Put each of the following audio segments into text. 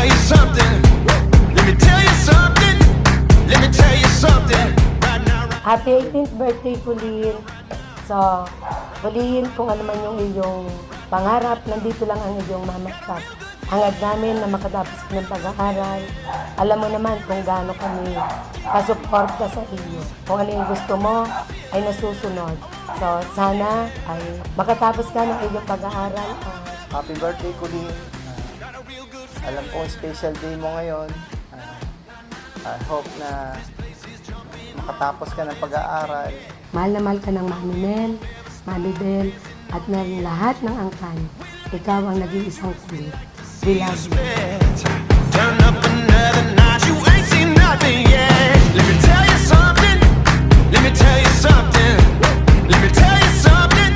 you something. Let me tell you something. Let me tell you something. Right now, Happy 18th birthday, Kulin. So, huliin kung ano man yung iyong pangarap. Nandito lang ang iyong mamakap. Hangad namin na makatapos ka ng pag-aaral. Alam mo naman kung gaano kami pasuporta sa iyo. Kung ano yung gusto mo, ay nasusunod. So, sana ay makatapos ka ng iyong pag-aaral. Happy birthday, Kulin. Alam ko, special day mo ngayon. I hope na makatapos ka ng pag-aaral. Mahal na mahal ka ng Mami Mel, Mami Bel, at ng lahat ng angkan. Ikaw ang nag-iisang kulit. We love you. turn up another notch. You ain't seen nothing yet. Let me tell you something. Let me tell you something. Let me tell you something.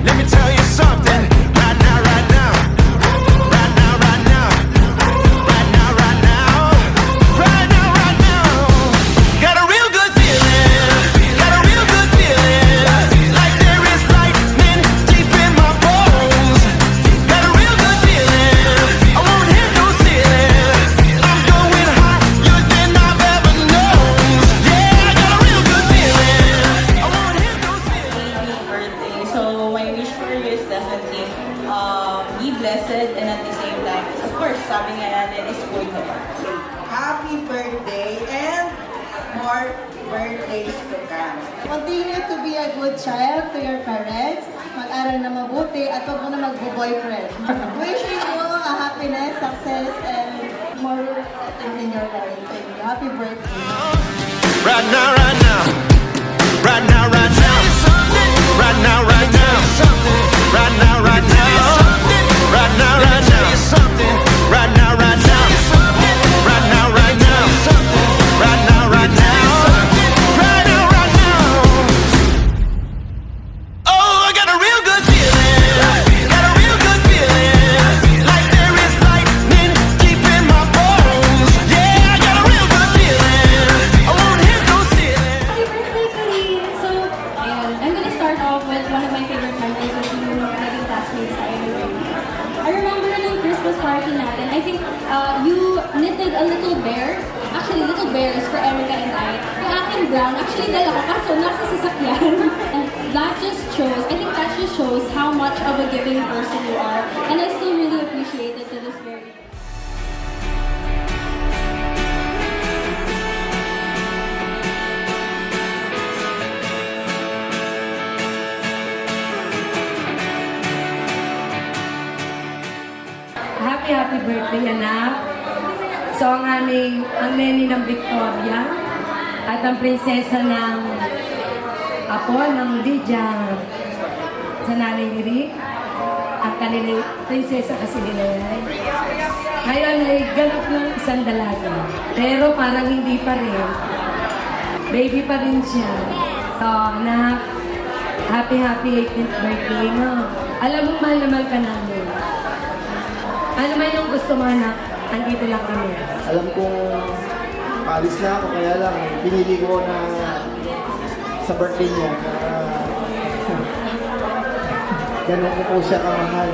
Let me tell you something. Right now, right now. Right now, right now. Right now, right now. Right now, right now. Got a real good feeling. Got a real good feeling. Like there is lightning deep in my bones. Got a real good feeling. I won't hit no ceiling. I'm going higher than I've ever known. Yeah, I got a real good feeling. I won't hit no ceiling. Birthday. So my wish for you is definitely be blessed, and at the same time, of course, sabi nga natin is good naman. Happy birthday and more birthdays to come. Continue to be a good child to your parents. Mag-aral na mabuti at huwag mo na mag-boyfriend. Wishing you a happiness, success, and more in your life. Thank you. Happy birthday. Right now, right now. Right now, right now. Right now, right now. Right now, right now. Right now, right now. Right now, right now. Right now, right now. Right now, right now. Right now, right now. Oh, I got a real good feeling. Got a real good feeling. Like there is lightning deep in my bones. Yeah, I got a real good feeling. I won't hit no ceiling. Happy birthday, Kulin! So, ayan, I'm gonna start off with one of my favorite memories with you naging classmates sa NUA. I remember nung Christmas party natin, I think you knitted a little bear. Actually, little bears for Erica and I. Yung aking brown, actually dala ko kaso nasa sasakyan. And that just shows, I think that just shows how much of a giving person you are. And I still really appreciate it to this very day. Happy birthday, anak. So, ang neni ng Victoria at ang prinsesa ng apo ng Lydia sa nanay ni Rick at kanilang prinsesa kasi nilay. Ngayon ay ganap ng isang dalaga. Pero parang hindi pa rin. Baby pa rin siya. So, anak, happy 18th birthday, no? Alam mo, mahal na mahal ka namin. Ano man yung gusto mo, anak? Andito lang kami. Alam kong paalis na ako, kaya lang pinili ko na sa birthday niya. Ganun ko po siya kamahal.